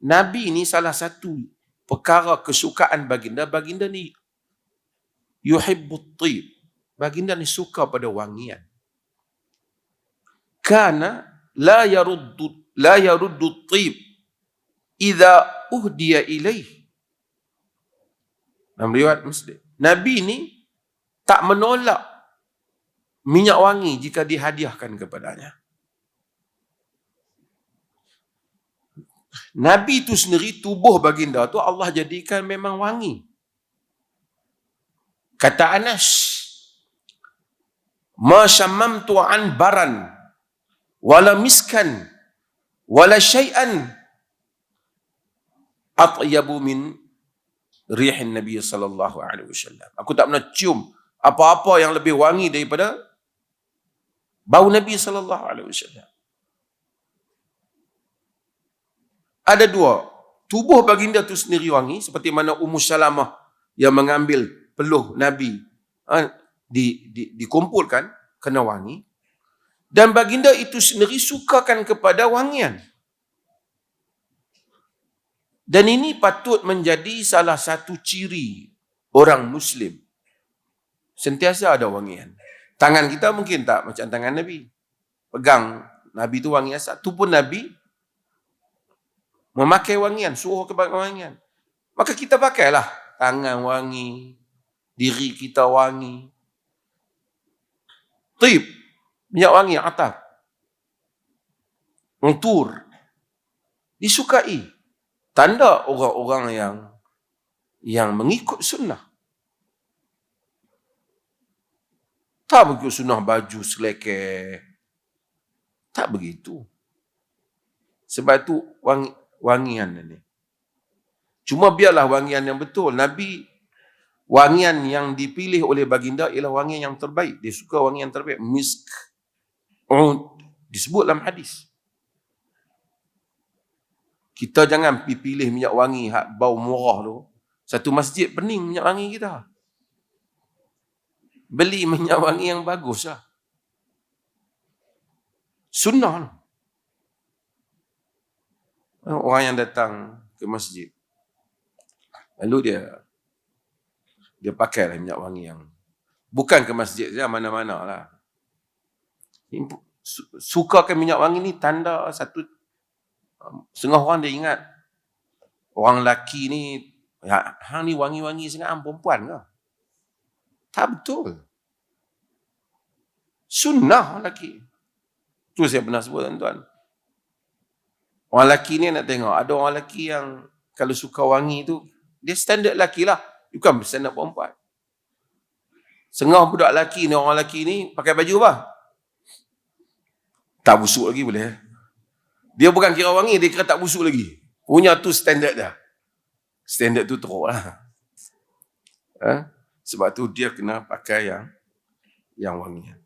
Nabi ni salah satu perkara kesukaan baginda ni yuhibbut tib. Baginda ni suka pada wangian. Kana la yaruddu tib idza uhdiya ilaih. Dalam riwayat Muslim, Nabi ni tak menolak minyak wangi jika dihadiahkan kepadanya. Nabi itu sendiri, tubuh baginda tu Allah jadikan memang wangi. Kata Anas, ma syammamtu an baran wala miskan wala syai'an atyabu min rihin Nabi sallallahu alaihi wasallam. Aku tak pernah cium apa-apa yang lebih wangi daripada bau Nabi sallallahu alaihi wasallam. Ada dua, tubuh baginda tu sendiri wangi, seperti mana Ummu Salamah yang mengambil peluh Nabi dikumpulkan kena wangi, dan baginda itu sendiri sukakan kepada wangian. Dan ini patut menjadi salah satu ciri orang Muslim. Sentiasa ada wangian. Tangan kita mungkin tak macam tangan Nabi. Pegang Nabi tu wangi asal. Tu pun Nabi memakai wangian, suruh kepada wangian. Maka kita pakailah. Tangan wangi, diri kita wangi. Tib, minyak wangi atar. Untur. Disukai. Tanda orang-orang yang mengikut sunnah. Tak begitu sunnah baju selekeh. Tak begitu. Sebab itu wangian ini. Cuma biarlah wangian yang betul. Nabi, wangian yang dipilih oleh baginda ialah wangian yang terbaik. Dia suka wangian terbaik. Misk. Disebut dalam hadis. Kita jangan pilih minyak wangi bau murah tu. Satu masjid pening minyak wangi kita. Beli minyak wangi yang bagus lah. Sunnah lah. Orang yang datang ke masjid, lalu dia pakailah minyak wangi yang bukan ke masjid saja, mana-mana lah. Sukakan minyak wangi ni tanda satu. Setengah orang dia ingat orang lelaki ni, hang ni wangi-wangi sangat, hang perempuan ke? Tak betul. Sunnah lelaki. Tu saya pernah sebut, tuan-tuan. Orang lelaki ni nak tengok, ada orang lelaki yang kalau suka wangi tu, dia standard lelaki lah. Bukan standard perempuan. Setengah budak lelaki ni, orang lelaki ni pakai baju apa? Tak busuk lagi boleh. Dia bukan kira wangi, dia kira tak busuk lagi. Punya tu standard dah. Standard tu teruk lah. Sebab tu dia kena pakai yang wangi.